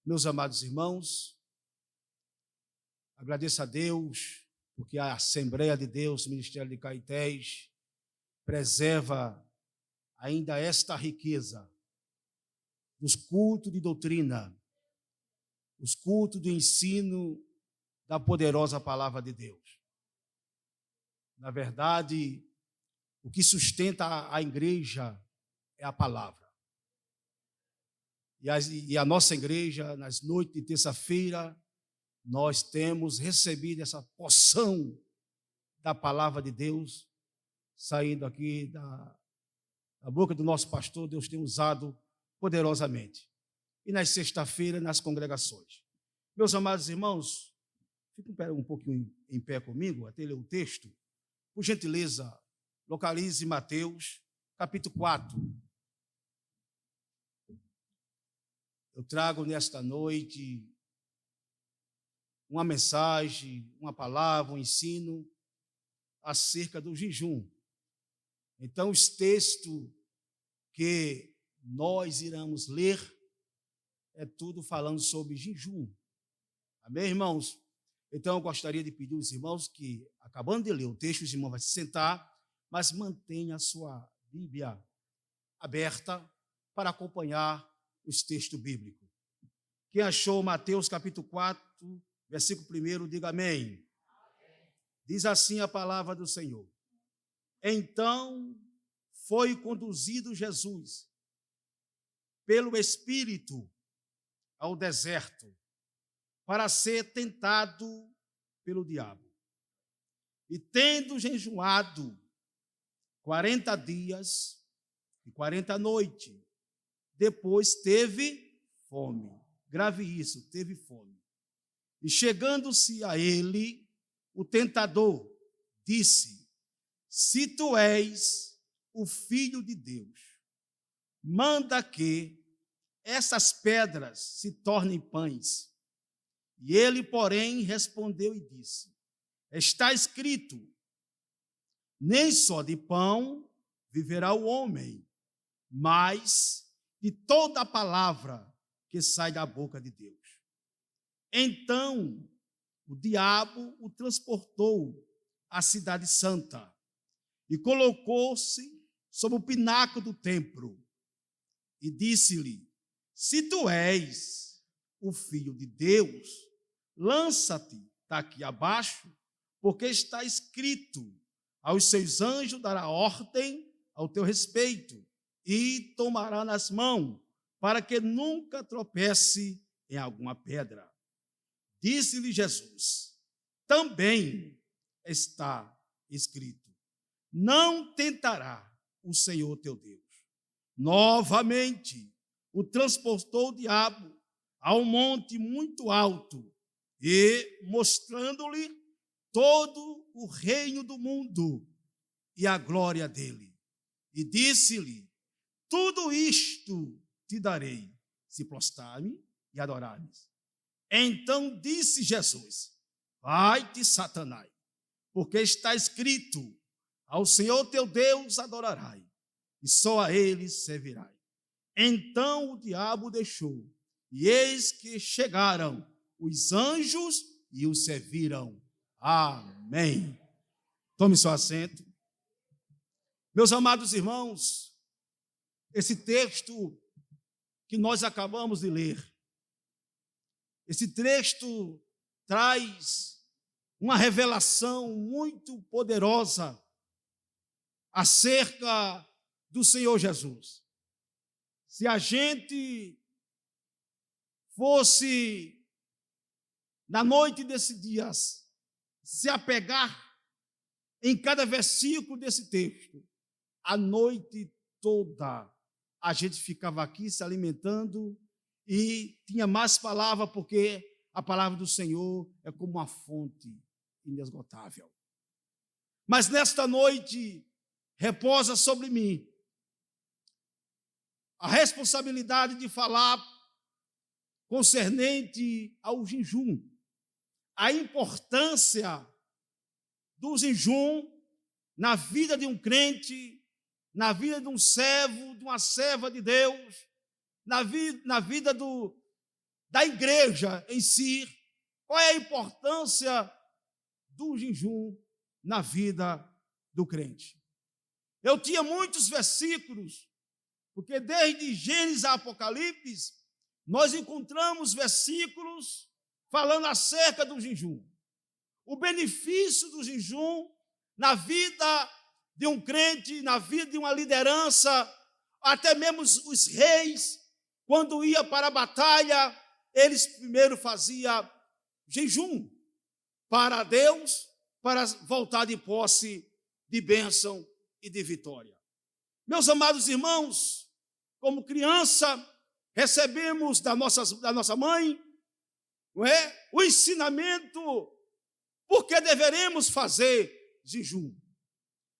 Meus amados irmãos, agradeço a Deus, porque a Assembleia de Deus, Ministério de Caetés, preserva ainda esta riqueza dos cultos de doutrina, os cultos do ensino da poderosa palavra de Deus. Na verdade, o que sustenta a igreja é a palavra. E a nossa igreja, nas noites de terça-feira, nós temos recebido essa porção da palavra de Deus, saindo aqui da boca do nosso pastor. Deus tem usado poderosamente. E nas sexta-feiras, nas congregações. Meus amados irmãos, fiquem um pouquinho em pé comigo, até ler o texto. Por gentileza, localize Mateus, capítulo 4. Eu trago nesta noite uma mensagem, uma palavra, um ensino acerca do jejum. Então, os textos que nós iremos ler é tudo falando sobre jejum. Amém, irmãos? Então, eu gostaria de pedir aos irmãos que, acabando de ler o texto, os irmãos vão se sentar, mas mantenha a sua Bíblia aberta para acompanhar os textos bíblicos. Quem achou Mateus capítulo 4, versículo 1, diga amém. Diz assim a palavra do Senhor. Então foi conduzido Jesus pelo Espírito ao deserto para ser tentado pelo diabo. E tendo jejuado 40 dias e 40 noites, depois teve fome. Grave isso, teve fome. E chegando-se a ele, o tentador disse: se tu és o Filho de Deus, manda que essas pedras se tornem pães. E ele, porém, respondeu e disse: está escrito, nem só de pão viverá o homem, mas de toda a palavra que sai da boca de Deus. Então, o diabo o transportou à cidade santa e colocou-se sobre o pináculo do templo e disse-lhe: se tu és o Filho de Deus, lança-te daqui abaixo, porque está escrito, aos seus anjos dará ordem ao teu respeito e tomará nas mãos, para que nunca tropece em alguma pedra. Disse-lhe Jesus: também está escrito, não tentará o Senhor teu Deus. Novamente o transportou o diabo a um monte muito alto e, mostrando-lhe todo o reino do mundo e a glória dele, e disse-lhe: tudo isto te darei, se prostrar-me e adorar-me. Então disse Jesus: vai-te, Satanás, porque está escrito, ao Senhor teu Deus adorarás, e só a ele servirás. Então o diabo deixou, e eis que chegaram os anjos e o serviram. Amém. Tome seu assento. Meus amados irmãos, esse texto que nós acabamos de ler, esse texto traz uma revelação muito poderosa acerca do Senhor Jesus. Se a gente fosse, na noite desse dia, se apegar em cada versículo desse texto, a noite toda a gente ficava aqui se alimentando e tinha mais palavra, porque a palavra do Senhor é como uma fonte inesgotável. Mas nesta noite reposa sobre mim a responsabilidade de falar concernente ao jejum, a importância do jejum na vida de um crente, na vida de um servo, de uma serva de Deus, na vida da igreja em si, qual é a importância do jejum na vida do crente. Eu tinha muitos versículos, porque desde Gênesis a Apocalipse, nós encontramos versículos falando acerca do jejum. O benefício do jejum na vida de um crente, na vida de uma liderança, até mesmo os reis, quando ia para a batalha, eles primeiro faziam jejum para Deus, para voltar de posse de bênção e de vitória. Meus amados irmãos, como criança, recebemos da nossa mãe, não é? O ensinamento por que deveremos fazer jejum.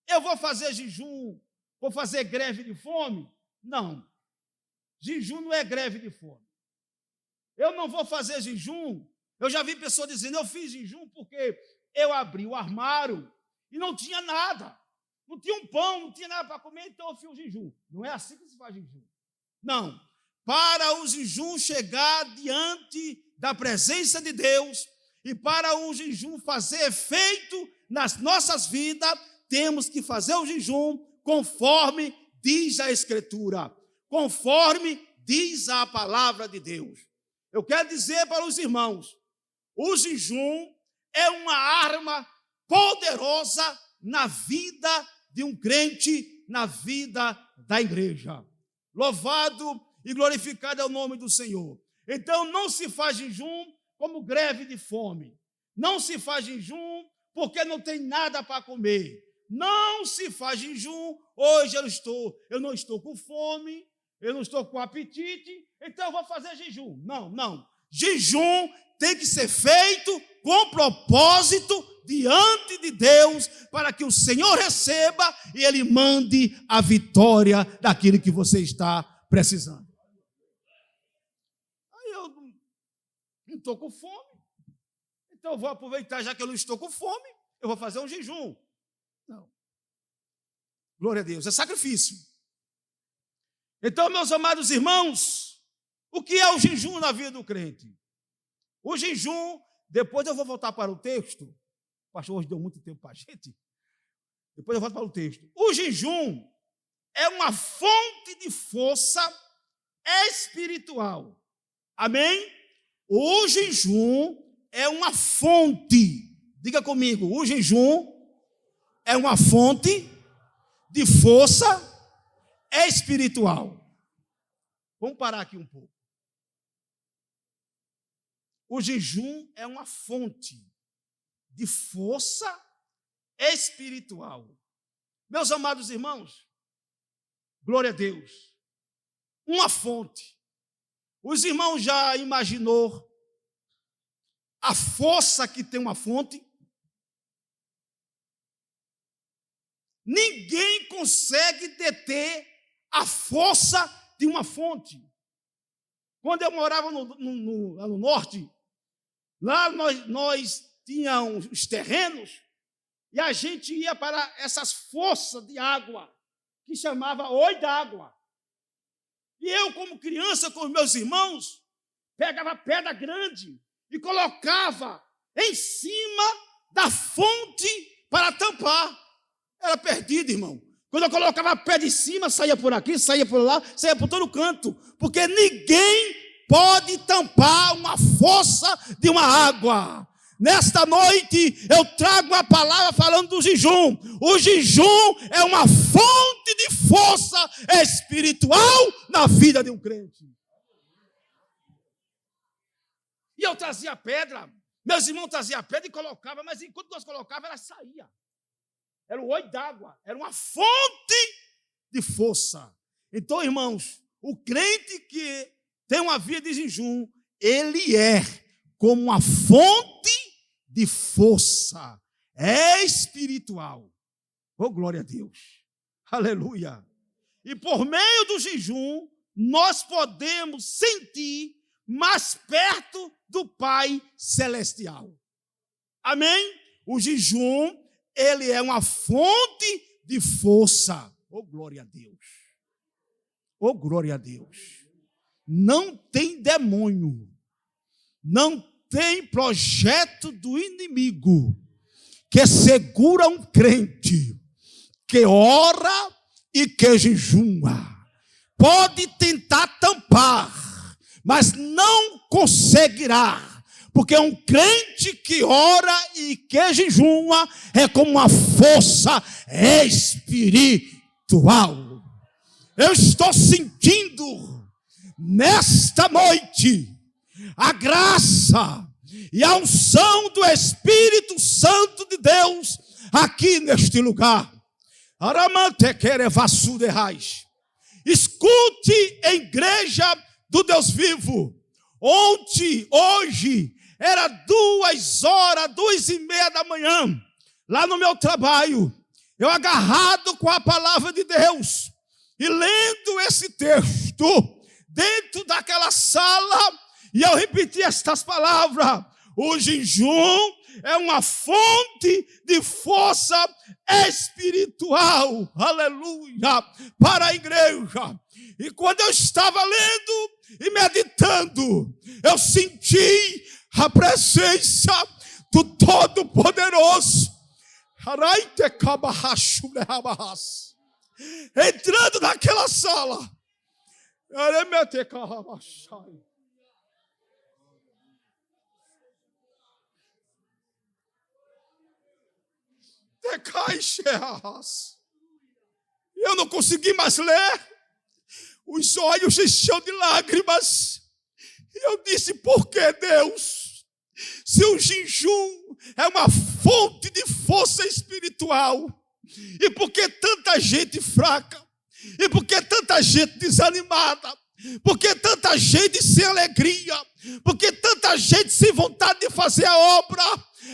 Eu vou fazer jejum, vou fazer greve de fome? Não. Jejum não é greve de fome. Eu não vou fazer jejum. Eu já vi pessoas dizendo, eu fiz jejum porque eu abri o armário e não tinha nada. Não tinha um pão, não tinha nada para comer, então eu fiz o jejum. Não é assim que se faz jejum. Não. Para o jejum chegar diante da presença de Deus e para o jejum fazer efeito nas nossas vidas, temos que fazer o jejum conforme diz a Escritura, conforme diz a palavra de Deus. Eu quero dizer para os irmãos, o jejum é uma arma poderosa na vida de um crente, na vida da igreja. Louvado e glorificado é o nome do Senhor. Então não se faz jejum como greve de fome. Não se faz jejum porque não tem nada para comer. Não se faz jejum, hoje eu não estou com fome, eu não estou com apetite, então eu vou fazer jejum. Não. Jejum tem que ser feito com propósito diante de Deus, para que o Senhor receba e Ele mande a vitória daquilo que você está precisando. Aí eu não estou com fome, então eu vou aproveitar, já que eu não estou com fome, eu vou fazer um jejum. Não. Glória a Deus, é sacrifício. Então, meus amados irmãos, o que é o jejum na vida do crente? O jejum, depois eu vou voltar para o texto, o pastor hoje deu muito tempo para a gente, depois eu volto para o texto. O jejum é uma fonte de força espiritual. Amém? O jejum é uma fonte, diga comigo, o jejum é uma fonte de força espiritual. Vamos parar aqui um pouco. O jejum é uma fonte de força espiritual. Meus amados irmãos, glória a Deus. Uma fonte. Os irmãos já imaginou a força que tem uma fonte? Ninguém consegue deter a força de uma fonte. Quando eu morava lá no norte, lá nós tínhamos os terrenos e a gente ia para essas forças de água, que chamava oi d'água. E eu, como criança, com os meus irmãos, pegava pedra grande e colocava em cima da fonte para tampar. Era perdido, irmão. Quando eu colocava a pé de cima, saía por aqui, saía por lá, saía por todo canto. Porque ninguém pode tampar uma fossa de uma água. Nesta noite, eu trago uma palavra falando do jejum. O jejum é uma fonte de força espiritual na vida de um crente. E eu trazia pedra. Meus irmãos traziam pedra e colocavam, mas enquanto nós colocávamos, ela saía. Era o oi d'água, era uma fonte de força. Então, irmãos, o crente que tem uma vida de jejum, ele é como uma fonte de força espiritual. Oh, glória a Deus. Aleluia. E por meio do jejum, nós podemos sentir mais perto do Pai Celestial. Amém? O jejum, ele é uma fonte de força. Oh, glória a Deus. Oh, glória a Deus. Não tem demônio Não tem projeto do inimigo que segura um crente que ora e que jejuma. Pode tentar tampar, mas não conseguirá, porque um crente que ora e que jejuma é como uma força espiritual. Eu estou sentindo nesta noite a graça e a unção do Espírito Santo de Deus aqui neste lugar. Escute, igreja do Deus vivo. Ontem, hoje, era 2h, 2h30 da manhã, lá no meu trabalho, eu agarrado com a palavra de Deus e lendo esse texto dentro daquela sala, e eu repeti estas palavras: o jejum é uma fonte de força espiritual, aleluia, para a igreja. E quando eu estava lendo e meditando, eu senti a presença do Todo-Poderoso entrando naquela sala. Eu não consegui mais ler, os olhos encheu de lágrimas. Eu disse: por que, Deus? Se o jejum é uma fonte de força espiritual, e por que tanta gente fraca? E por que tanta gente desanimada? Por que tanta gente sem alegria? Por que tanta gente sem vontade de fazer a obra?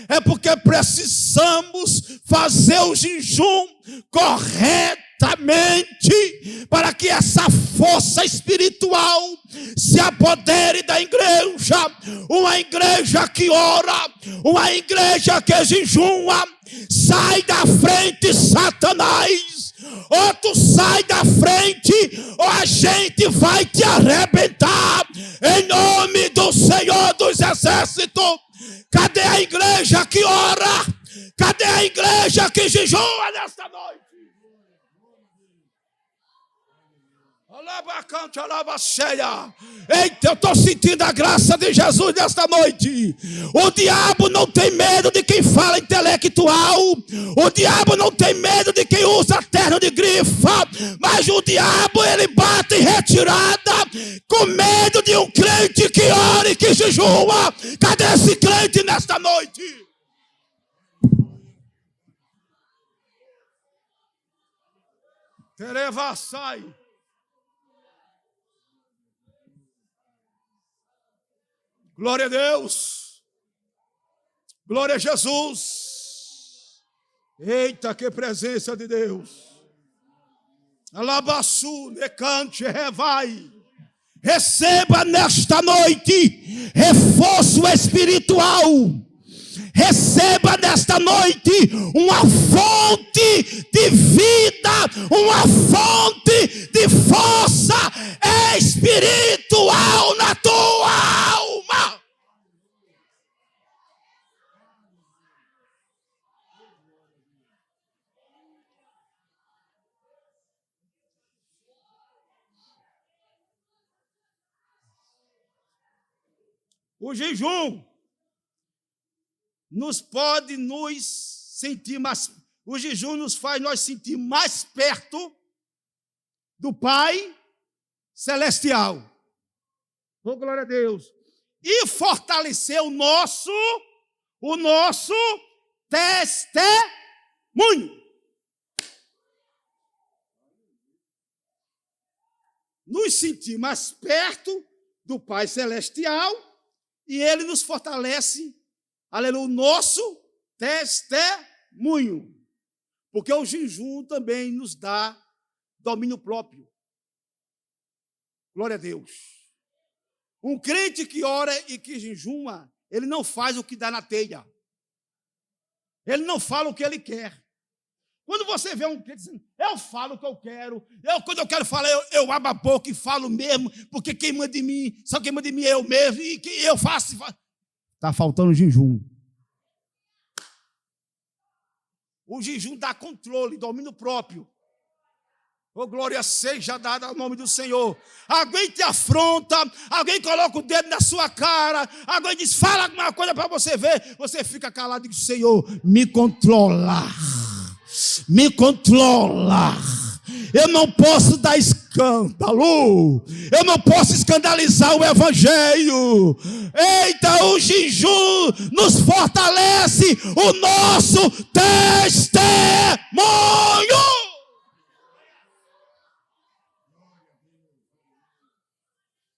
É porque precisamos fazer o jejum corretamente para que essa força espiritual se apodere da igreja. Uma igreja que ora, uma igreja que jejuma. Sai da frente, Satanás. Ou tu sai da frente, ou a gente vai te arrebentar, em nome do Senhor dos Exércitos. Cadê a igreja que ora? Cadê a igreja que jejua nesta noite? Eita, eu estou sentindo a graça de Jesus nesta noite. O diabo não tem medo de quem fala intelectual. O diabo não tem medo de quem usa terno de grifa. Mas o diabo, ele bate em retirada com medo de um crente que ora e que jejua. Cadê esse crente nesta noite? Terevassai. Glória a Deus. Glória a Jesus. Eita, que presença de Deus. Alabassu, necante, revai. Receba nesta noite reforço espiritual. Receba nesta noite uma fonte de vida, uma fonte de força espiritual na tua alma. O jejum pode nos sentir mais, o jejum nos faz nós sentir mais perto do Pai Celestial. Oh, glória a Deus. E fortalecer o nosso testemunho. Nos sentir mais perto do Pai Celestial e Ele nos fortalece, aleluia, o nosso testemunho. Porque o jejum também nos dá domínio próprio. Glória a Deus. Um crente que ora e que jejuma, ele não faz o que dá na telha. Ele não fala o que ele quer. Quando você vê um crente dizendo, eu falo o que eu quero, quando eu quero falar, eu abro a boca e falo mesmo, porque quem manda em mim, só quem manda em mim é eu mesmo, e que eu faço. Está faltando jejum. O jejum dá controle, domínio próprio. Oh, glória seja dada ao nome do Senhor. Alguém te afronta, alguém coloca o dedo na sua cara, alguém diz, fala alguma coisa para você ver. Você fica calado e diz, Senhor, me controla. Me controla. Eu não posso dar escândalo. Eu não posso escandalizar o evangelho. Eita, o jejum nos fortalece o nosso testemunho.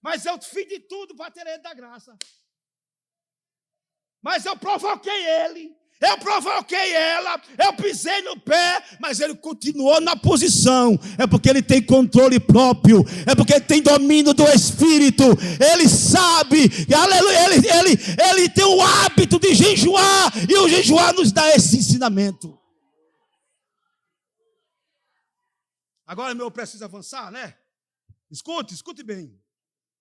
Mas eu fiz de tudo para ter ele da graça. Mas eu provoquei ele. Eu provoquei ela, eu pisei no pé, mas ele continuou na posição. É porque ele tem controle próprio, é porque ele tem domínio do Espírito. Ele sabe, aleluia, ele tem o hábito de jejuar, e o jejuar nos dá esse ensinamento. Agora, eu preciso avançar, né? Escute bem.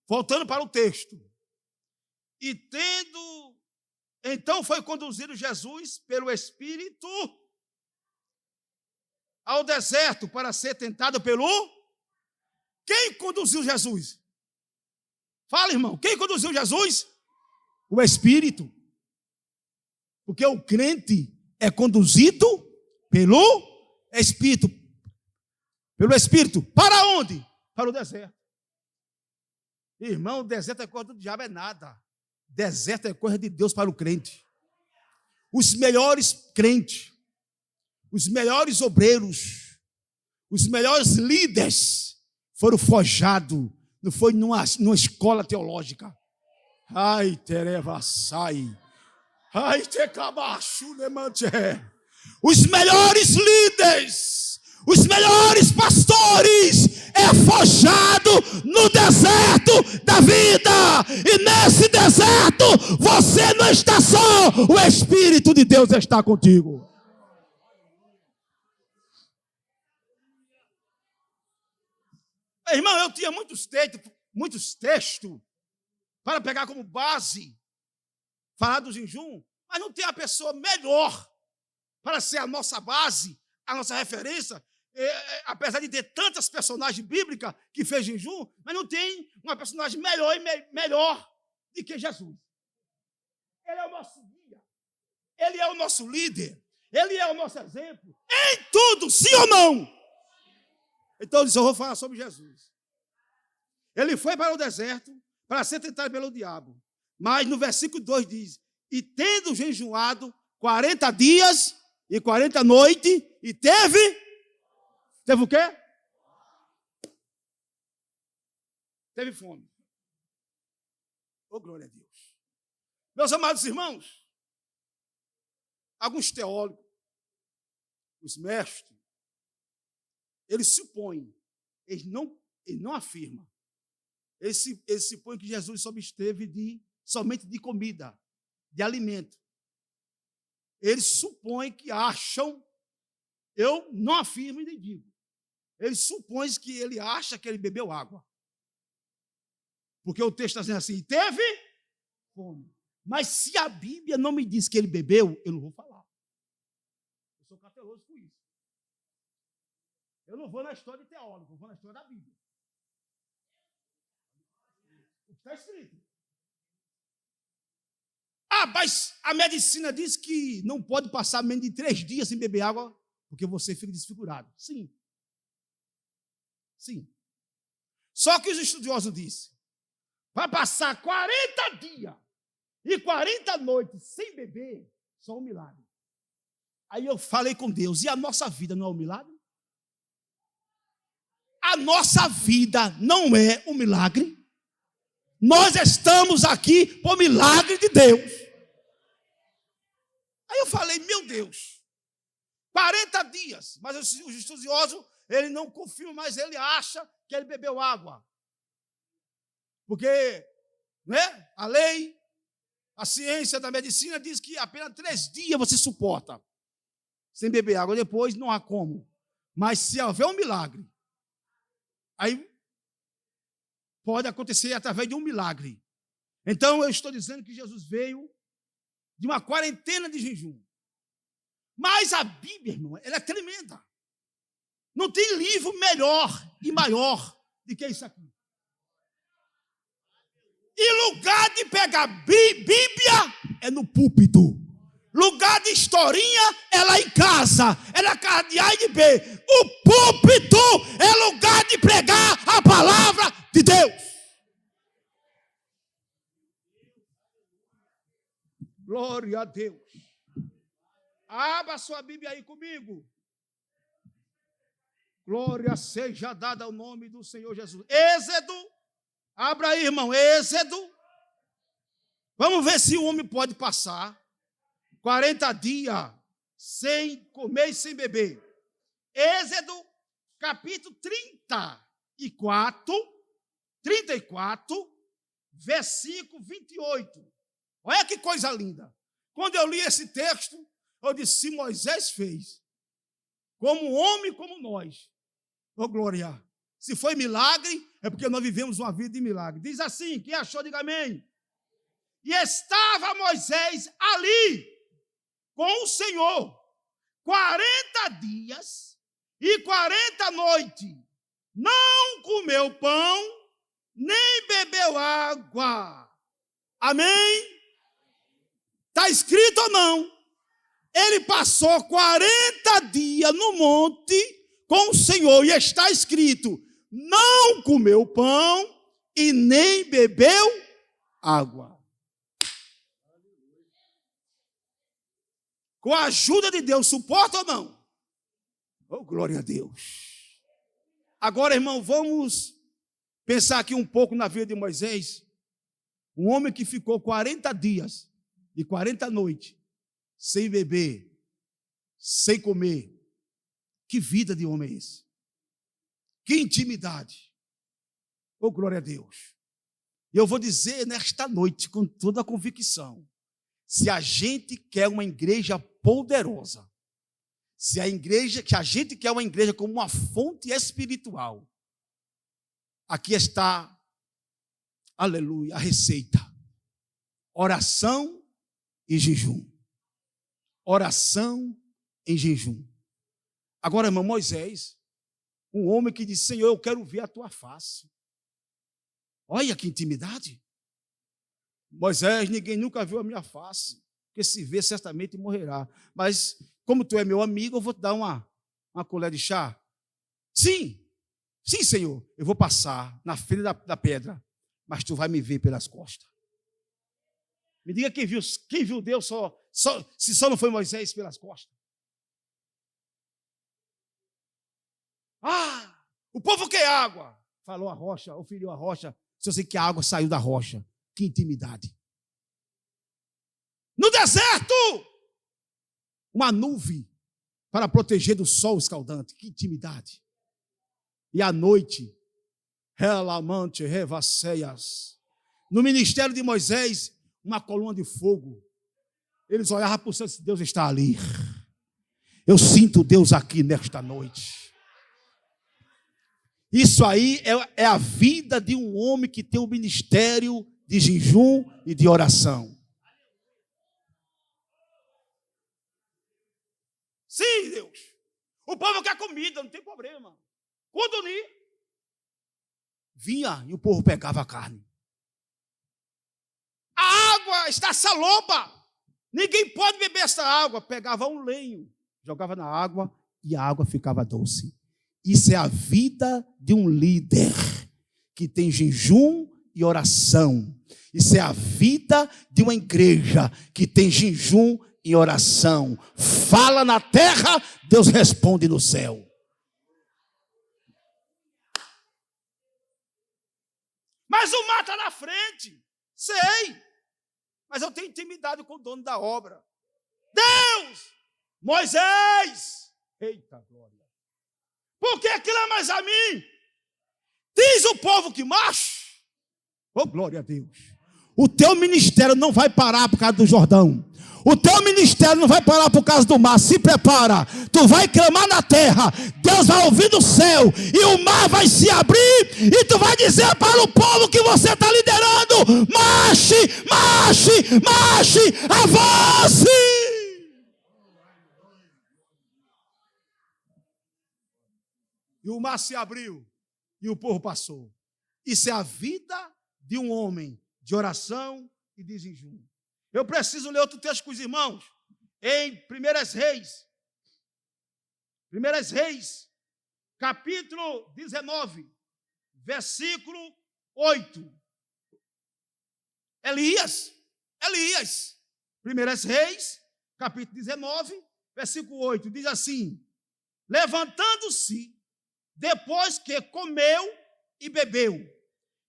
Voltando para o texto. E então foi conduzido Jesus pelo Espírito ao deserto para ser tentado pelo... Quem conduziu Jesus? Fala, irmão. Quem conduziu Jesus? O Espírito. Porque o crente é conduzido pelo Espírito. Pelo Espírito. Para onde? Para o deserto. Irmão, o deserto é coisa do diabo, é nada. Deserto é coisa de Deus para o crente. Os melhores crentes, os melhores obreiros, os melhores líderes foram forjados. Não foi numa escola teológica. Ai, terevassai. Ai, tecabachu, lemante. Os melhores líderes, os melhores pastores é forjado no deserto da vida. E nesse deserto você não está só. O Espírito de Deus está contigo. Irmão, eu tinha muitos textos para pegar como base, falar do jejum, mas não tem a pessoa melhor para ser a nossa base, a nossa referência. Apesar de ter tantas personagens bíblicas que fez jejum, mas não tem uma personagem melhor do que Jesus. Ele é o nosso guia, ele é o nosso líder, ele é o nosso exemplo, em tudo, sim ou não? Então eu disse, eu vou falar sobre Jesus. Ele foi para o deserto para ser tentado pelo diabo, mas no versículo 2 diz, e tendo jejuado 40 dias e 40 noites, e teve o quê? Teve fome. Oh, glória a Deus. Meus amados irmãos, alguns teólogos, os mestres, eles supõem, eles não afirmam, eles supõem que Jesus só esteve somente de comida, de alimento. Eles supõem que acham, eu não afirmo e nem digo, eles supõem que ele acha que ele bebeu água. Porque o texto está dizendo assim, teve fome. Mas se a Bíblia não me diz que ele bebeu, eu não vou falar. Eu sou cauteloso com isso. Eu não vou na história de teólogo, eu vou na história da Bíblia. O que está escrito. Mas a medicina diz que não pode passar menos de 3 dias sem beber água, porque você fica desfigurado. Sim. Sim. Só que os estudiosos dizem, para passar 40 dias e 40 noites sem beber, só um milagre. Aí eu falei com Deus, e a nossa vida não é um milagre? A nossa vida não é um milagre? Nós estamos aqui por milagre de Deus. Aí eu falei, meu Deus, 40 dias, mas os estudiosos, ele não confirma, mas ele acha que ele bebeu água. Porque, né, a lei, a ciência da medicina diz que apenas 3 dias você suporta sem beber água, depois não há como. Mas se houver um milagre, aí pode acontecer através de um milagre. Então eu estou dizendo que Jesus veio de uma quarentena de jejum. Mas a Bíblia, irmão, ela é tremenda. Não tem livro melhor e maior do que isso aqui. E lugar de pegar Bíblia é no púlpito. Lugar de historinha é lá em casa. É na casa de A e de B. O púlpito é lugar de pregar a palavra de Deus. Glória a Deus. Abra sua Bíblia aí comigo. Glória seja dada ao nome do Senhor Jesus. Êxodo. Abra aí, irmão. Êxodo. Vamos ver se o homem pode passar 40 dias sem comer e sem beber. Êxodo, capítulo 34, versículo 28. Olha que coisa linda. Quando eu li esse texto, eu disse, se Moisés fez, como homem como nós, oh glória, se foi milagre, é porque nós vivemos uma vida de milagre. Diz assim, quem achou, diga amém. E estava Moisés ali, com o Senhor, 40 dias e 40 noites, não comeu pão, nem bebeu água. Amém? Está escrito ou não? Ele passou 40 dias no monte com o Senhor, e está escrito, não comeu pão e nem bebeu água. Com a ajuda de Deus, suporta ou não? Oh, glória a Deus. Agora, irmão, vamos pensar aqui um pouco na vida de Moisés. Um homem que ficou 40 dias e 40 noites sem beber, sem comer. Que vida de homem é esse? Que intimidade. Oh, glória a Deus. E eu vou dizer nesta noite, com toda a convicção, se a gente quer uma igreja poderosa, se a gente quer uma igreja como uma fonte espiritual, aqui está, aleluia, a receita. Oração e jejum. Oração em jejum. Agora, irmão, Moisés, um homem que disse, Senhor, eu quero ver a tua face. Olha que intimidade. Moisés, ninguém nunca viu a minha face, porque se vê, certamente morrerá. Mas, como tu é meu amigo, eu vou te dar uma colher de chá. Sim, Senhor, eu vou passar na frente da pedra, mas tu vai me ver pelas costas. Me diga quem viu Deus se só não foi Moisés pelas costas. Ah, o povo quer água. Falou a rocha, oferiu a rocha. Se eu sei que a água saiu da rocha. Que intimidade. No deserto, uma nuvem para proteger do sol escaldante. Que intimidade. E à noite, relamante, revasseias. No ministério de Moisés, uma coluna de fogo. Eles olhavam para o céu e disseram, Deus está ali. Eu sinto Deus aqui nesta noite. Isso aí é a vida de um homem que tem um ministério de jejum e de oração. Sim, Deus. O povo quer comida, não tem problema. Quando unir, vinha e o povo pegava a carne. A água está saloba. Ninguém pode beber essa água. Pegava um lenho, jogava na água e a água ficava doce. Isso é a vida de um líder que tem jejum e oração. Isso é a vida de uma igreja que tem jejum e oração. Fala na terra, Deus responde no céu. Mas o mar está na frente. Sei. Mas eu tenho intimidade com o dono da obra. Deus! Moisés! Eita glória! Por que clamas a mim? Diz o povo que marcha. Oh, glória a Deus. O teu ministério não vai parar por causa do Jordão. O teu ministério não vai parar por causa do mar. Se prepara. Tu vai clamar na terra. Deus vai ouvir do céu. E o mar vai se abrir. E tu vai dizer para o povo que você está liderando: marche, marche, marche, avance. E o mar se abriu. E o povo passou. Isso é a vida de um homem de oração e de jejum. Eu preciso ler outro texto com os irmãos, em 1 Reis, capítulo 19, versículo 8. Elias, 1 Reis, capítulo 19, versículo 8, diz assim: levantando-se, depois que comeu e bebeu,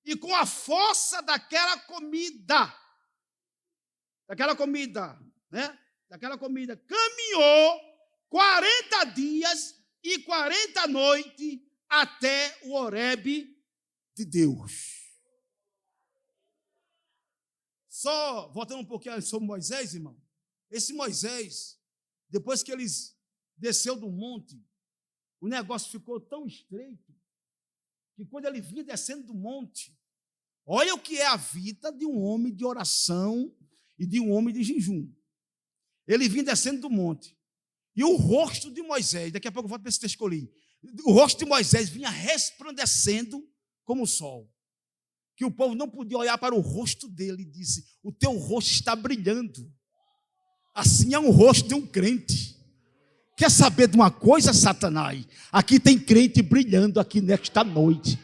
e com a força daquela comida, caminhou 40 dias e 40 noites até o Horebe de Deus. Só voltando um pouquinho sobre Moisés, irmão. Esse Moisés, depois que eles desceu do monte, o negócio ficou tão estreito que quando ele vinha descendo do monte, olha o que é a vida de um homem de oração e de um homem de jejum. Ele vinha descendo do monte. E o rosto de Moisés, daqui a pouco eu volto para esse texto que eu li, o rosto de Moisés vinha resplandecendo como o sol. Que o povo não podia olhar para o rosto dele e disse: o teu rosto está brilhando. Assim é o rosto de um crente. Quer saber de uma coisa, Satanás? Aqui tem crente brilhando aqui nesta noite.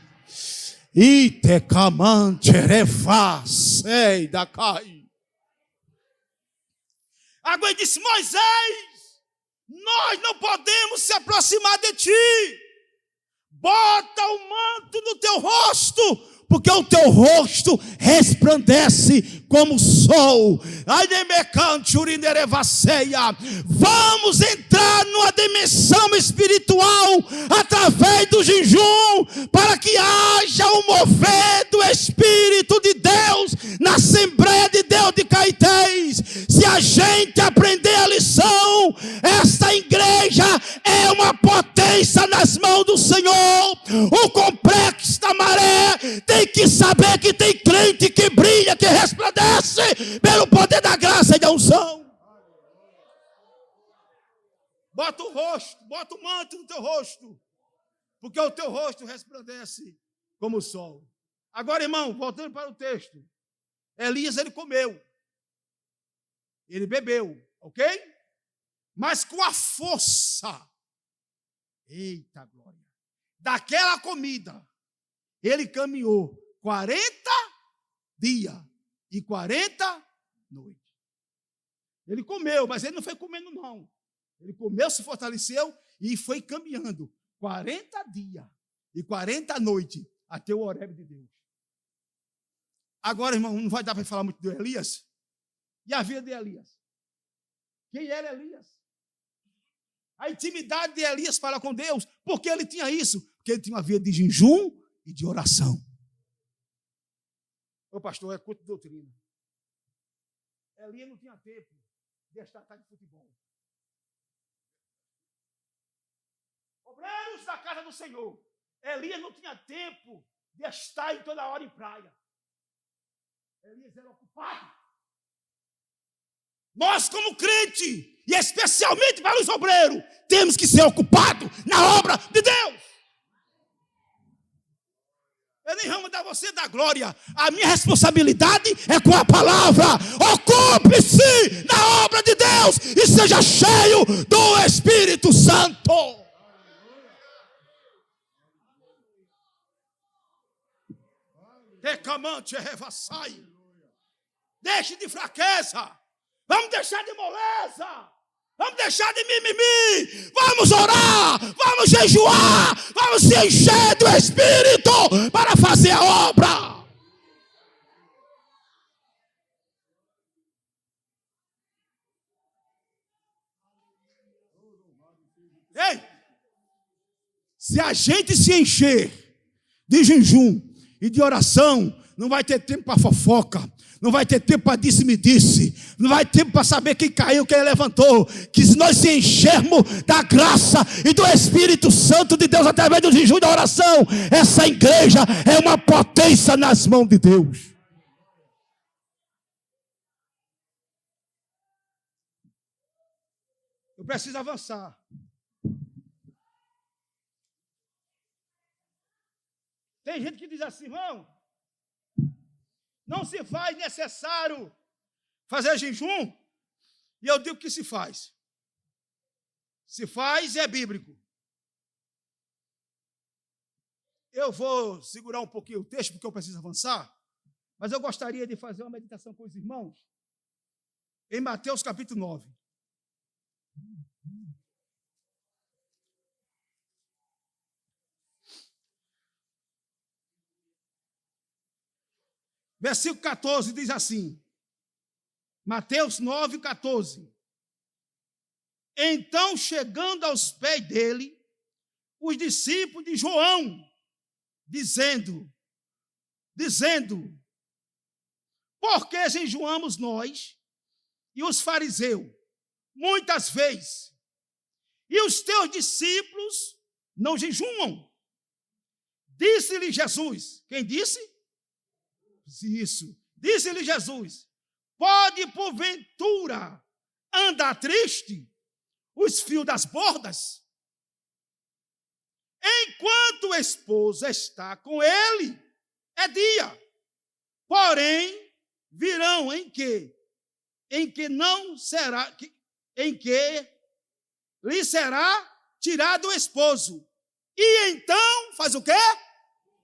Agora disse: Moisés, nós não podemos se aproximar de ti. Bota o manto no teu rosto, porque o teu rosto resplandece como o sol. Vamos entrar numa dimensão espiritual através do jejum, para que haja um mover do Espírito de Deus na Assembleia de Deus de Caetés. Se a gente aprender a lição, esta igreja é uma potência nas mãos do Senhor. O complexo da maré tem que saber que tem crente que brilha, que resplandece pelo poder da graça e da unção. Bota o rosto, bota o manto no teu rosto, porque o teu rosto resplandece como o sol. Agora, irmão, voltando para o texto, Elias, ele comeu, ele bebeu, ok? Mas com a força, eita glória, daquela comida, ele caminhou 40 dias e 40 noites. Ele comeu, mas ele não foi comendo não. Ele comeu, se fortaleceu e foi caminhando 40 dias e 40 noites até o Horebe de Deus. Agora, irmão, não vai dar para falar muito de Elias. E a vida de Elias? Quem era Elias? A intimidade de Elias para com Deus. Por que ele tinha isso? Porque ele tinha uma vida de jejum e de oração. Ô pastor, é culto de doutrina. Elias não tinha tempo de estar de futebol. Obreiros da casa do Senhor. Elias não tinha tempo de estar em toda hora em praia. Elias era ocupado. Nós, como crente, e especialmente para os obreiros, temos que ser ocupados na obra de Deus. Eu nem vou dar você da glória. A minha responsabilidade é com a palavra. Ocupe-se na obra de Deus e seja cheio do Espírito Santo. Decamante revassai. Deixe de fraqueza. Vamos deixar de moleza. Vamos deixar de mimimi. Vamos orar. Vamos jejuar. Vamos se encher do Espírito para fazer a obra. Ei! Se a gente se encher de jejum e de oração, não vai ter tempo para fofoca. não vai ter tempo para disse-me-disse, não vai ter tempo para saber quem caiu, quem levantou. Que se nós se enchermos da graça e do Espírito Santo de Deus através do jejum e da oração, essa igreja é uma potência nas mãos de Deus. Eu preciso avançar. Tem gente que diz assim, irmão, não se faz necessário fazer jejum. E eu digo que se faz. Se faz, é bíblico. Eu vou segurar um pouquinho o texto, porque eu preciso avançar, mas eu gostaria de fazer uma meditação com os irmãos em Mateus capítulo 9. Versículo 14 diz assim, Mateus 9, 14. Então, chegando aos pés dele, os discípulos de João, dizendo, por que jejuamos nós e os fariseus, muitas vezes, e os teus discípulos não jejuam? Disse-lhe Jesus, quem disse? Isso. Disse-lhe Jesus, pode porventura andar triste os fios das bordas? Enquanto o esposo está com ele, é dia. Porém, virão em que não será, em que lhe será tirado o esposo. E então, faz o quê?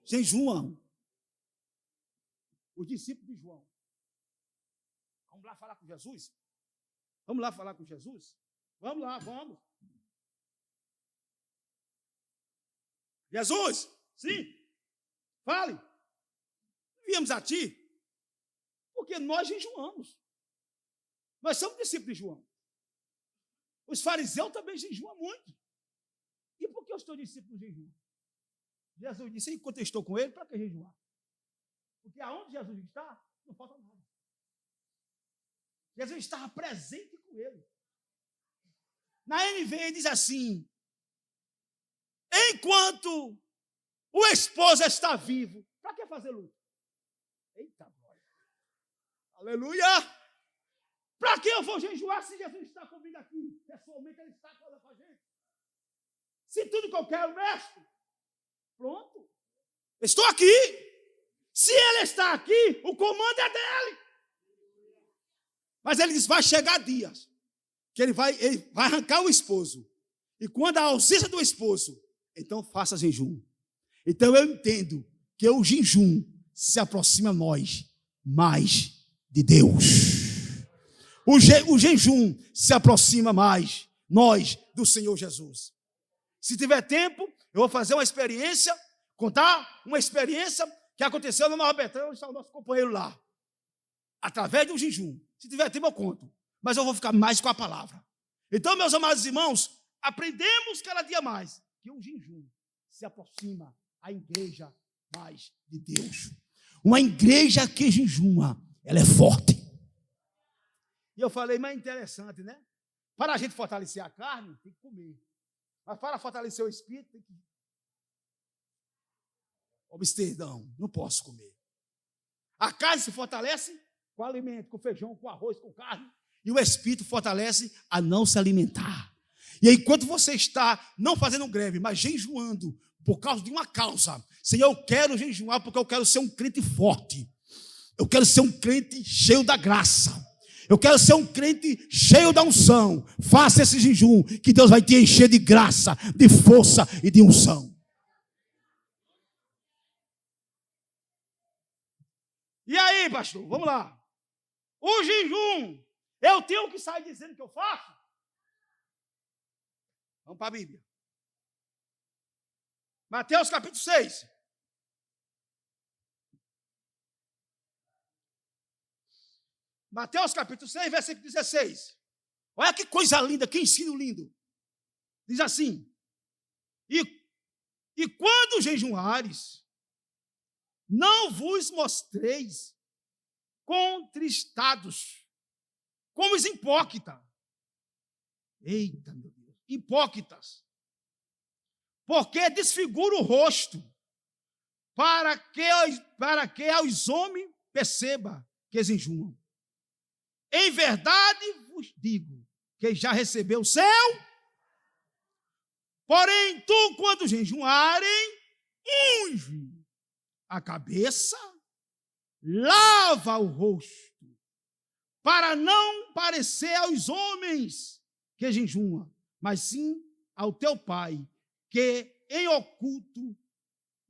Jejuam. Os discípulos de João. Vamos lá falar com Jesus? Vamos lá falar com Jesus? Vamos lá, vamos. Jesus, sim, fale. Viemos a ti porque nós jejuamos. Nós somos discípulos de João. Os fariseus também jejuam muito. E por que eu estou discípulo de jejum? Jesus disse, enquanto eu estou com ele, para que jejuar? Porque aonde Jesus está, não falta nada. Jesus estava presente com ele. Na NVI diz assim, enquanto o esposo está vivo, para que fazer luto? Eita, glória. Aleluia! Para que eu vou jejuar se Jesus está comigo aqui? Pessoalmente ele está falando com a gente. Se tudo que eu quero, mestre, pronto. Estou aqui. Se ele está aqui, o comando é dele. Mas ele diz, vai chegar dias que ele vai arrancar o esposo. E quando a ausência do esposo, então faça jejum. Então eu entendo que o jejum se aproxima a nós mais de Deus. O jejum se aproxima mais nós do Senhor Jesus. Se tiver tempo, eu vou fazer uma experiência, contar uma experiência que aconteceu no Nova Betânia, onde está o nosso companheiro lá. Através do jejum. Se tiver tempo, eu conto. Mas eu vou ficar mais com a palavra. Então, meus amados irmãos, aprendemos cada dia mais que o jejum se aproxima à igreja mais de Deus. Uma igreja que jejuma, ela é forte. E eu falei, mas é interessante, né? Para a gente fortalecer a carne, tem que comer. Mas para fortalecer o espírito, tem que obster, não posso comer. A carne se fortalece com alimento, com feijão, com arroz, com carne. E o espírito fortalece a não se alimentar. E aí, enquanto você está não fazendo greve, mas jejuando por causa de uma causa, Senhor, eu quero jejuar porque eu quero ser um crente forte. Eu quero ser um crente cheio da graça. Eu quero ser um crente cheio da unção. Faça esse jejum que Deus vai te encher de graça, de força e de unção. E aí, pastor, vamos lá. O jejum, eu tenho que sair dizendo que eu faço? Vamos para a Bíblia. Mateus capítulo 6. Mateus capítulo 6, versículo 16. Olha que coisa linda, que ensino lindo. Diz assim, e quando jejuares, não vos mostreis contristados, como os hipócritas. Eita, meu Deus, hipócritas. Porque desfigura o rosto, para que aos homens perceba que eles jejuam. Em verdade vos digo, que já recebeu o céu. Porém, tu, quando jejuarem, unge a cabeça, lava o rosto, para não parecer aos homens que jejuam, mas sim ao teu Pai, que em oculto,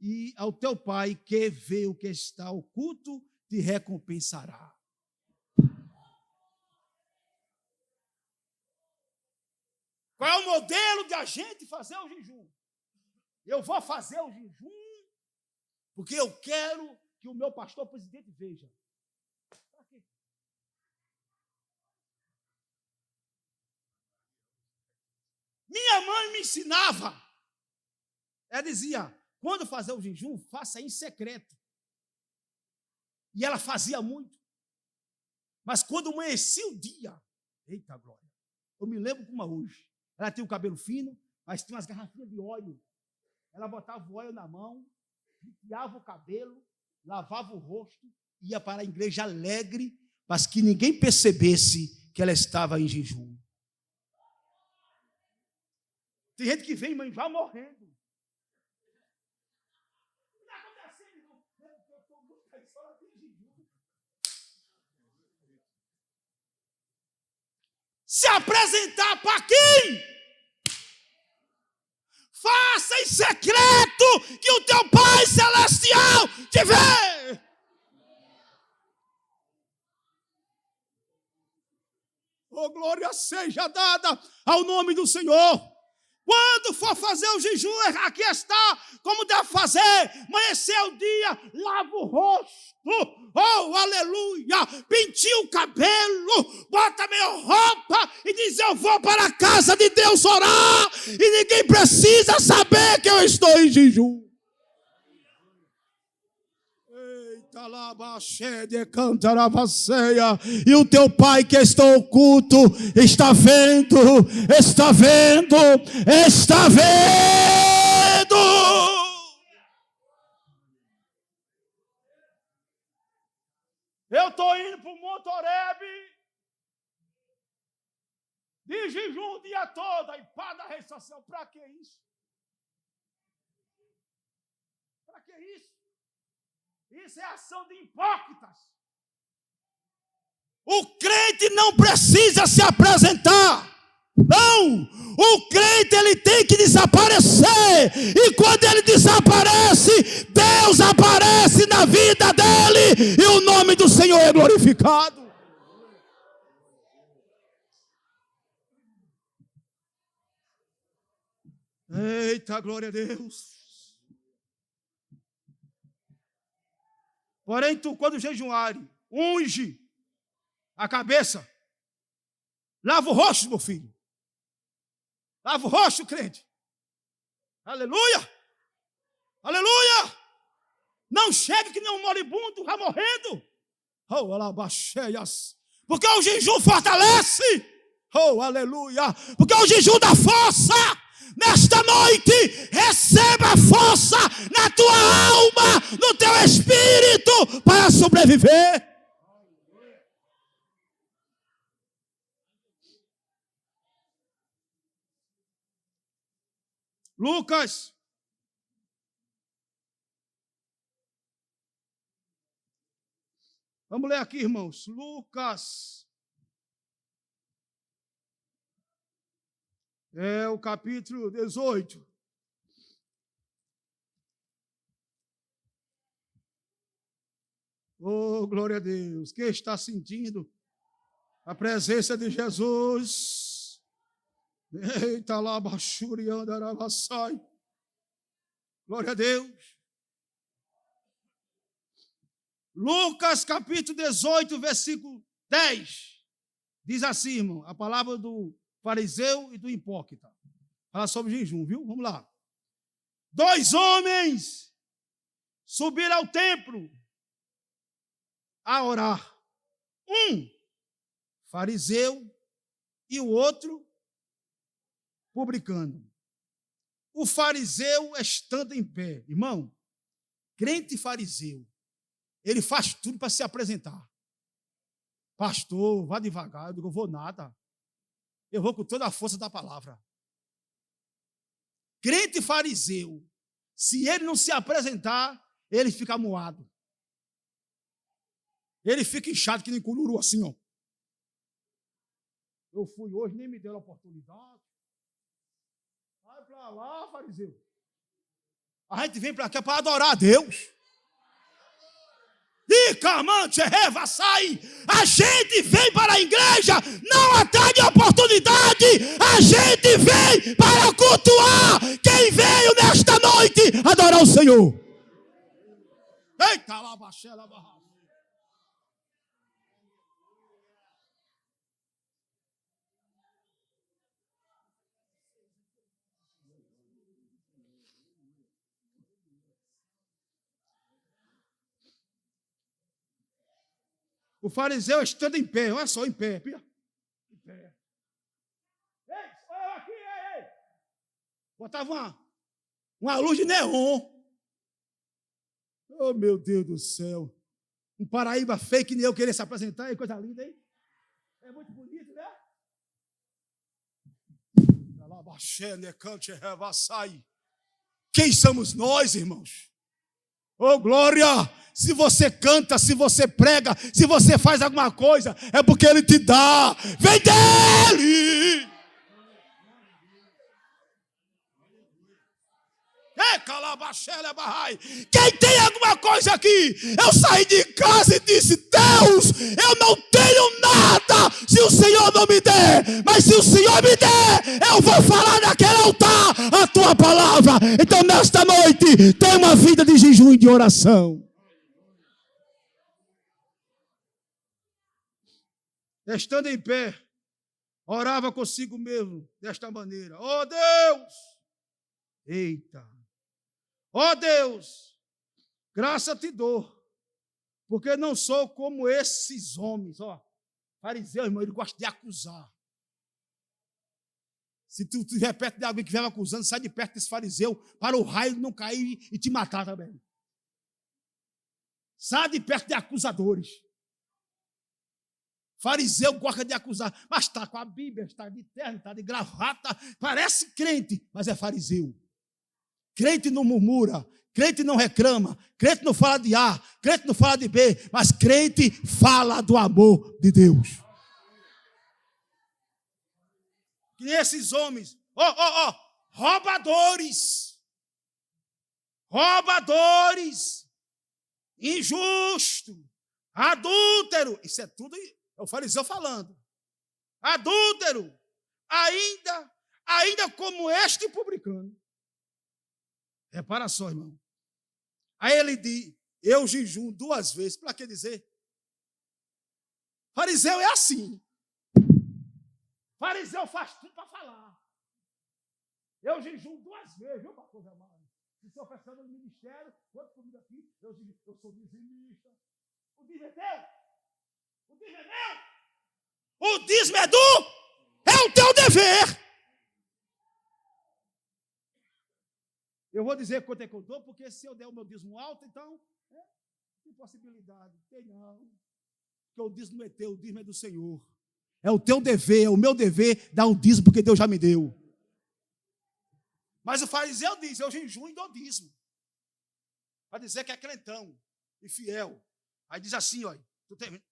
e ao teu Pai que vê o que está oculto, te recompensará. Qual é o modelo de a gente fazer o jejum? Eu vou fazer o jejum porque eu quero que o meu pastor presidente veja. Para quê? Minha mãe me ensinava. Ela dizia, quando fazer o jejum, faça em secreto. E ela fazia muito. Mas quando amanhecia o dia, eita glória, eu me lembro como hoje. Ela tinha o cabelo fino, mas tinha umas garrafinhas de óleo. Ela botava o óleo na mão, penteava o cabelo, lavava o rosto, ia para a igreja alegre, mas que ninguém percebesse que ela estava em jejum. Tem gente que vem, mãe, vai morrendo. Não está acontecendo, irmão. Eu estou muito cansado de jejum. Se apresentar para quem? Faça em secreto, que o teu Pai Celestial te vê. Oh, glória seja dada ao nome do Senhor. Quando for fazer o jejum, aqui está como deve fazer. Amanhecer o dia, lava o rosto. Oh, aleluia. Penteia o cabelo, bota a minha roupa e diz, eu vou para a casa de Deus orar. E ninguém precisa saber que eu estou em jejum. Eita, labaxede, cantaravaceia. E o teu Pai que está oculto está vendo, está vendo, está vendo. Eu estou indo para o Monte Horebe de jejum o dia todo e pá da rede social. Para que isso? Para que isso? Isso é ação de hipócritas. O crente não precisa se apresentar. Não, o crente ele tem que desaparecer. E quando ele desaparece, Deus aparece na vida dele. E o nome do Senhor é glorificado. Eita, glória a Deus. Porém, tu, quando jejuares, unge a cabeça. Lava o rosto, meu filho. Lava o rosto, crente. Aleluia. Aleluia. Não chegue que nem um moribundo, vai morrendo. Oh, alabacheias. Porque o jejum fortalece. Oh, aleluia. Porque o jejum dá força. Nesta noite, receba força na tua alma, no teu espírito, para sobreviver. Lucas. Vamos ler aqui, irmãos. Lucas. É o capítulo 18. Oh, glória a Deus. Quem está sentindo a presença de Jesus? Eita lá, baixurianda, aravassai. Glória a Deus. Lucas capítulo 18, versículo 10. Diz assim, irmão, a palavra do fariseu e do hipócrita. Fala sobre jejum, viu? Vamos lá. 2 homens subiram ao templo a orar. Um fariseu e o outro publicano. O fariseu estando em pé. Irmão, crente fariseu, ele faz tudo para se apresentar. Pastor, vá devagar. Eu digo, eu vou nada. Eu vou com toda a força da palavra. Crente fariseu, se ele não se apresentar, ele fica moado. Ele fica inchado que nem cururu assim, ó. Eu fui hoje, nem me deram a oportunidade. Vai para lá, fariseu. A gente vem para cá para adorar a Deus. E Camante, Revassai, a gente vem para a igreja não atrás de oportunidade, a gente vem para cultuar quem veio nesta noite adorar o Senhor. Eita, labaxela, barra. O fariseu estando em pé, olha só, em pé. Em pé. Ei, olha aqui, ei. Botava uma luz de neon. Oh, meu Deus do céu. Um Paraíba feio que nem eu querer se apresentar, é coisa linda, hein? É muito bonito, né? Quem somos nós, irmãos? Oh, glória! Se você canta, se você prega, se você faz alguma coisa, é porque Ele te dá. Vem dEle! Quem tem alguma coisa aqui? Eu saí de casa e disse, Deus, eu não tenho nada se o Senhor não me der. Mas se o Senhor me der, eu vou falar naquele altar a tua palavra. Então nesta noite, tem uma vida de jejum e de oração. Estando em pé, orava consigo mesmo desta maneira. Oh Deus! Eita! Ó Deus, graça te dou, porque não sou como esses homens. Ó, fariseu, irmão, ele gosta de acusar. Se tu estiver perto de alguém que vier acusando, sai de perto desse fariseu, para o raio não cair e te matar também. Sai de perto de acusadores. Fariseu gosta de acusar, mas está com a Bíblia, está de terno, está de gravata, parece crente, mas é fariseu. Crente não murmura, crente não reclama, crente não fala de A, crente não fala de B, mas crente fala do amor de Deus. Que esses homens, roubadores, injusto, adúltero, isso é tudo, é o fariseu falando. Adúltero, ainda como este publicano. Repara só, irmão. Aí ele diz, eu jejum 2 vezes. Para que dizer? Fariseu é assim. Fariseu faz tudo para falar. Eu jejum 2 vezes, viu, pastor Zamar? Se estou oferecendo no ministério, quanto comigo aqui, eu sou dizimista. O dízimo é teu? O dízimo é meu? O dízimo é é o teu dever. Eu vou dizer quanto é que eu dou, porque se eu der o meu dízimo alto, então, tem possibilidade. Tem não. Porque o dízimo não é teu, o dízimo é do Senhor. É o teu dever, é o meu dever dar o dízimo, porque Deus já me deu. Mas o fariseu diz, eu jejum e dou dízimo. Para dizer que é crentão e fiel. Aí diz assim, olha, tu termina.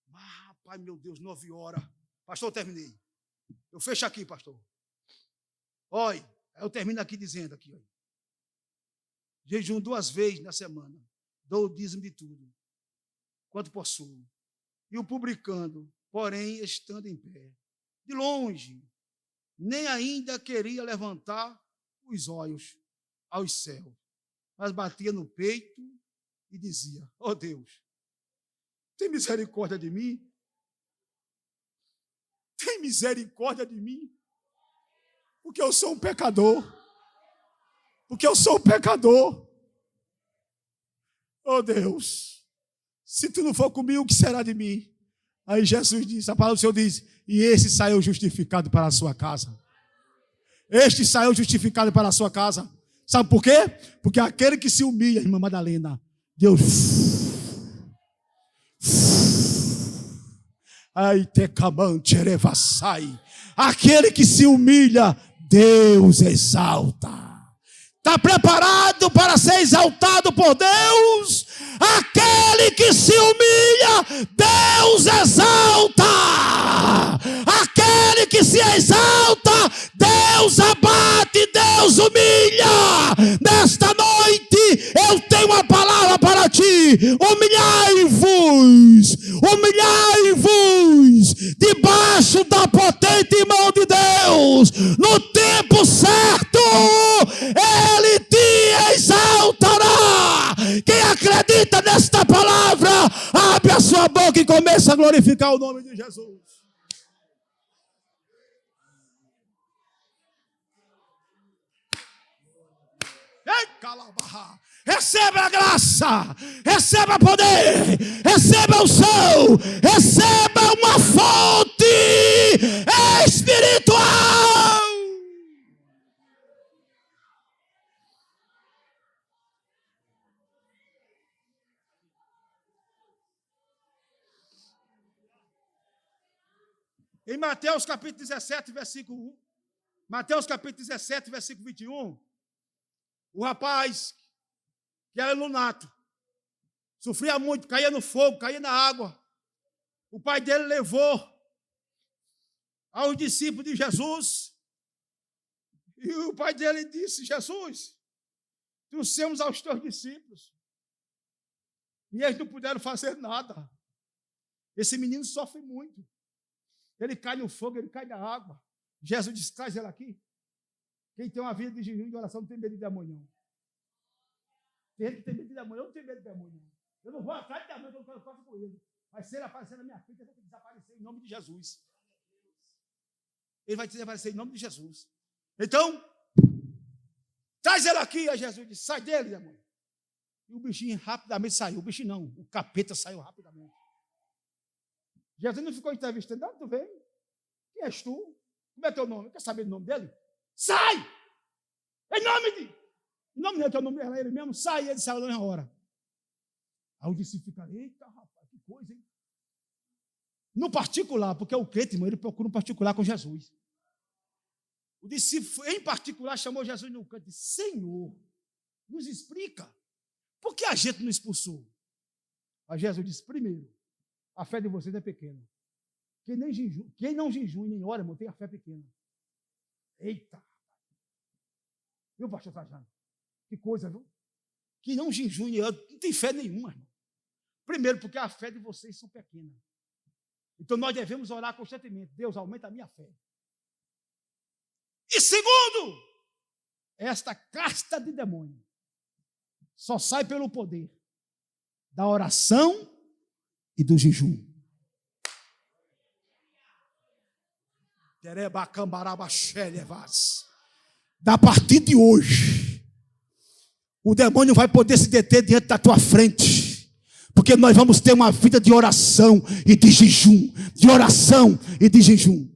Rapaz, meu Deus, 9 horas. Pastor, eu terminei. Eu fecho aqui, pastor. Olha. Eu termino aqui dizendo, aqui, olha. Jejum 2 vezes na semana. Dou o dízimo de tudo, quanto possuo. E o publicano, porém, estando em pé, de longe, nem ainda queria levantar os olhos aos céus, mas batia no peito e dizia, ó Deus, tem misericórdia de mim? Tem misericórdia de mim? Porque eu sou um pecador. Porque eu sou um pecador. Oh Deus, se tu não for comigo, o que será de mim? Aí Jesus disse, a palavra do Senhor diz, e esse saiu justificado para a sua casa. Este saiu justificado para a sua casa. Sabe por quê? Porque aquele que se humilha, irmã Madalena, Deus... Ai, tecamante, erevassai. Aquele que se humilha, Deus exalta. Está preparado para ser exaltado por Deus? Aquele que se humilha, Deus exalta. Aquele que se exalta, Deus abate, Deus humilha. Nesta noite, eu tenho uma palavra para ti. Humilhai-vos debaixo da potente mão de Deus. No tempo certo, Ele te exaltará. Quem acredita nesta palavra, abre a sua boca e começa a glorificar o nome de Jesus. Ei, calabarra. Receba a graça, receba poder, receba o unção, receba uma fonte espiritual. Em Mateus capítulo 17, versículo 1, Mateus capítulo 17, versículo 21, o rapaz que era lunato, sofria muito, caía no fogo, caía na água. O pai dele levou aos discípulos de Jesus, e o pai dele disse, Jesus, trouxemos aos teus discípulos, e eles não puderam fazer nada. Esse menino sofre muito. Ele cai no fogo, ele cai na água. Jesus disse, traz ele aqui. Quem tem uma vida de jejum e de oração não tem medo de demônio, não. Tem gente que tem medo de demônio, eu não tenho medo de demônio, não. Eu não vou atrás de demônio, eu não faço com ele. Mas se ele aparecer na minha frente, ele vai desaparecer em nome de Jesus. Ele vai desaparecer em nome de Jesus. Então, traz ele aqui. Aí Jesus disse, sai dele, demônio. E o bichinho rapidamente saiu. O bichinho não, o capeta saiu rapidamente. Jesus não ficou entrevistando, não, tu vem? Quem és tu? Como é teu nome? Quer saber o nome dele? Sai! Em nome de... Em nome dele, que é o nome dele, ele mesmo, sai, ele saiu na mesma hora. Aí o discípulo fica, eita, rapaz, que coisa, hein? No particular, porque o crente, irmão, ele procura um particular com Jesus. O discípulo, em particular, chamou Jesus no canto e disse, Senhor, nos explica, por que a gente não expulsou? Aí Jesus disse, primeiro, a fé de vocês é pequena. Quem não jejum nem ora, irmão, tem a fé pequena. Eita! Viu, pastor Trajano? Que coisa, viu? Que não jejum nem ora, não tem fé nenhuma, irmão. Primeiro, porque a fé de vocês são pequena. Então, nós devemos orar constantemente. Deus, aumenta a minha fé. E segundo, esta casta de demônio só sai pelo poder da oração e do jejum. Da partir de hoje, o demônio vai poder se deter diante da tua frente, porque nós vamos ter uma vida de oração e de jejum, de oração e de jejum.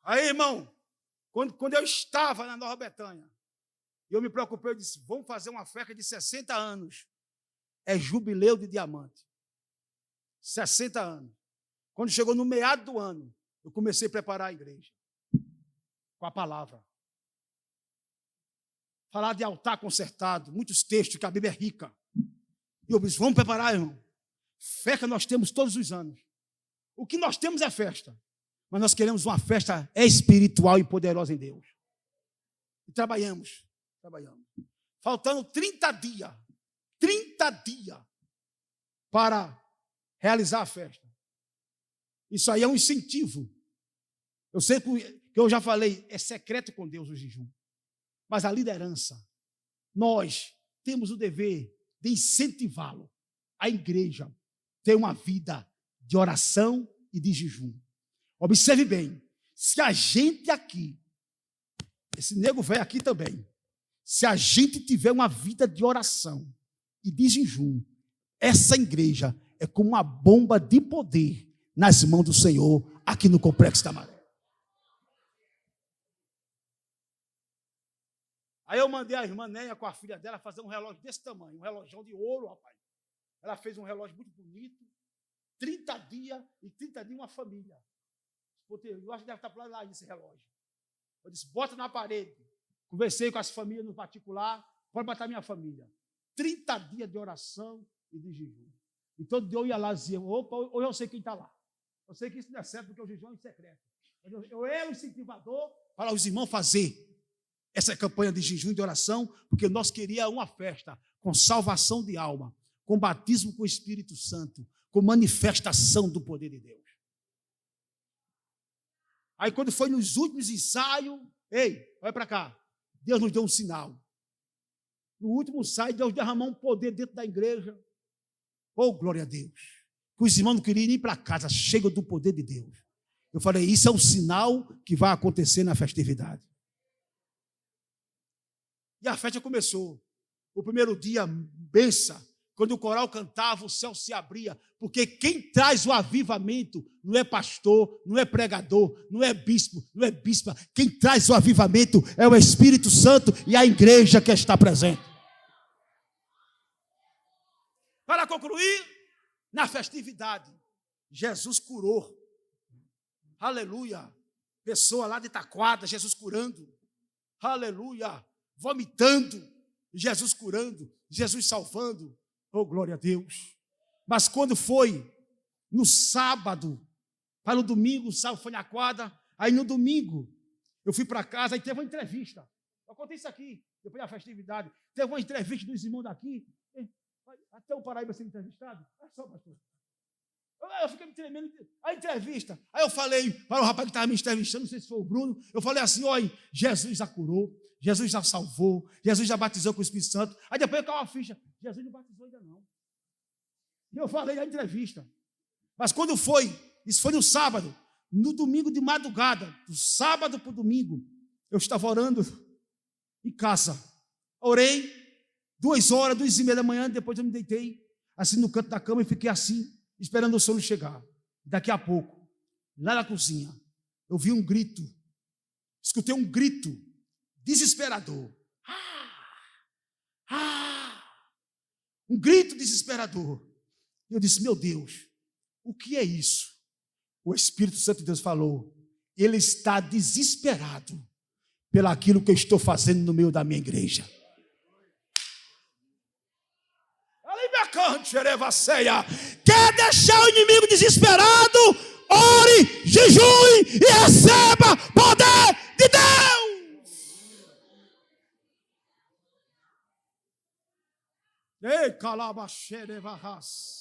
Aí, irmão, quando eu estava na Nova Betânia, eu me preocupei, eu disse, vamos fazer uma festa de 60 anos. É jubileu de diamante. 60 anos. Quando chegou no meado do ano, eu comecei a preparar a igreja. Com a palavra. Falar de altar consertado, muitos textos, que a Bíblia é rica. E eu disse, vamos preparar, irmão. Festa nós temos todos os anos. O que nós temos é festa. Mas nós queremos uma festa espiritual e poderosa em Deus. E trabalhamos. Faltando 30 dias para realizar a festa. Isso aí é um incentivo. Eu sei que eu já falei, é secreto com Deus o jejum. Mas a liderança, nós temos o dever de incentivá-lo. A igreja tem uma vida de oração e de jejum. Observe bem, se a gente aqui, esse nego velho aqui também, se a gente tiver uma vida de oração e de jejum, essa igreja é como uma bomba de poder nas mãos do Senhor aqui no Complexo da Maré. Aí eu mandei a irmã Néia com a filha dela fazer um relógio desse tamanho, um relógio de ouro, rapaz. Ela fez um relógio muito bonito, 30 dias, e 30 dias uma família. Eu acho que deve estar para lá esse relógio. Eu disse, bota na parede. Conversei com as famílias no particular, pode botar minha família. 30 dias de oração e de jejum. E todo dia eu ia lá e dizia, opa, hoje eu sei quem está lá. Eu sei que isso não é certo, porque o jejum é secreto. Eu era o incentivador para os irmãos fazer essa campanha de jejum e de oração, porque nós queríamos uma festa com salvação de alma, com batismo com o Espírito Santo, com manifestação do poder de Deus. Aí quando foi nos últimos ensaios, ei, olha para cá, Deus nos deu um sinal. No último ensaio, Deus derramou um poder dentro da igreja. Oh, glória a Deus. Que os irmãos não queriam ir para casa, cheios do poder de Deus. Eu falei, isso é um sinal que vai acontecer na festividade. E a festa começou. O primeiro dia, benção. Quando o coral cantava, o céu se abria. Porque quem traz o avivamento não é pastor, não é pregador, não é bispo, não é bispa. Quem traz o avivamento é o Espírito Santo e a igreja que está presente. Para concluir, na festividade, Jesus curou. Aleluia. Pessoa lá de Taquada, Jesus curando. Aleluia. Vomitando, Jesus curando, Jesus salvando. Oh, glória a Deus. Mas quando foi no sábado, para o domingo, o sábado foi na quadra, aí no domingo, eu fui para casa, aí teve uma entrevista. Eu contei isso aqui, depois da festividade. Teve uma entrevista dos irmãos daqui. Até o Paraíba ser entrevistado. É só, pastor. Eu fiquei me tremendo. A entrevista. Aí eu falei para o rapaz que estava me entrevistando, não sei se foi o Bruno, eu falei assim, olha, Jesus já curou, Jesus já salvou, Jesus já batizou com o Espírito Santo. Aí depois caiu a ficha. Jesus não batizou ainda não. E eu falei na entrevista. Mas quando foi, isso foi no sábado, no domingo de madrugada, do sábado para o domingo, eu estava orando em casa. Orei 2 horas, 2:30 da manhã, depois eu me deitei assim no canto da cama e fiquei assim, esperando o sono chegar. Daqui a pouco, lá na cozinha, eu vi um grito, escutei um grito desesperador. Um grito desesperador. Eu disse, meu Deus, o que é isso? O Espírito Santo de Deus falou, ele está desesperado pelaquilo que eu estou fazendo no meio da minha igreja. Quer deixar o inimigo desesperado? Ore, jejue e receba poder de Deus. Ei, calabaxerevarras.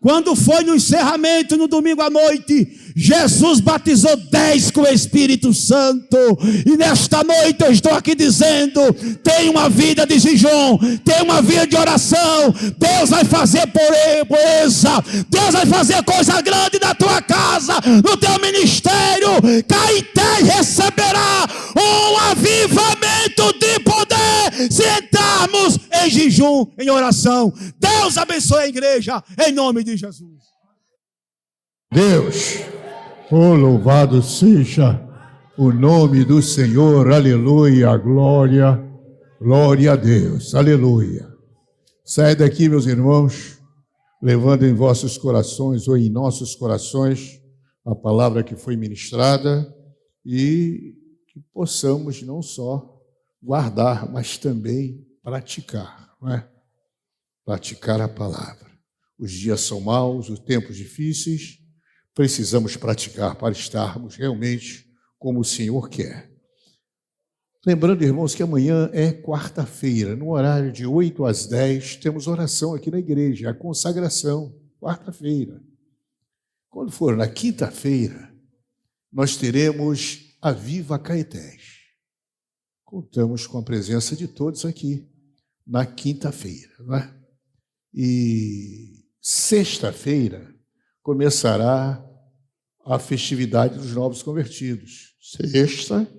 Quando foi no encerramento, no domingo à noite, Jesus batizou 10 com o Espírito Santo. E nesta noite eu estou aqui dizendo, tem uma vida de jejum, tem uma vida de oração. Deus vai fazer proeza. Deus vai fazer coisa grande na tua casa, no teu ministério. Caeté receberá um avivamento de poder se entrarmos em jejum, em oração. Deus abençoe a igreja, em nome de Jesus. Deus, oh, louvado seja o nome do Senhor, aleluia, glória, glória a Deus, aleluia. Sai daqui, meus irmãos, levando em vossos corações ou em nossos corações a palavra que foi ministrada e que possamos não só guardar, mas também praticar, não é? Praticar a palavra. Os dias são maus, os tempos difíceis, precisamos praticar para estarmos realmente como o Senhor quer. Lembrando, irmãos, que amanhã é quarta-feira, no horário de 8 às 10, temos oração aqui na igreja, a consagração, quarta-feira. Quando for na quinta-feira, nós teremos a Viva Caetés. Contamos com a presença de todos aqui na quinta-feira, não é? E sexta-feira começará a festividade dos novos convertidos. Sexta,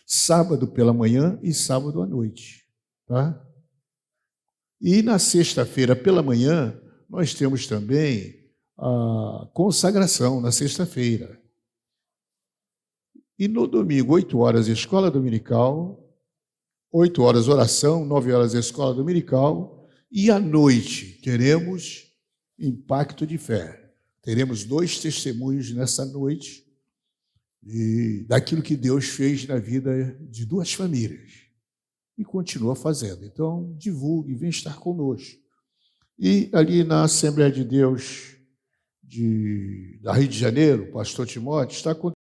sábado pela manhã e sábado à noite. Tá? E na sexta-feira pela manhã, nós temos também a consagração na sexta-feira. E no domingo, 8 horas, escola dominical, 8 horas oração, 9 horas escola dominical, e à noite teremos impacto de fé. Teremos 2 testemunhos nessa noite daquilo que Deus fez na vida de 2 famílias e continua fazendo. Então, divulgue, vem estar conosco. E ali na Assembleia de Deus da Rio de Janeiro, o pastor Timóteo está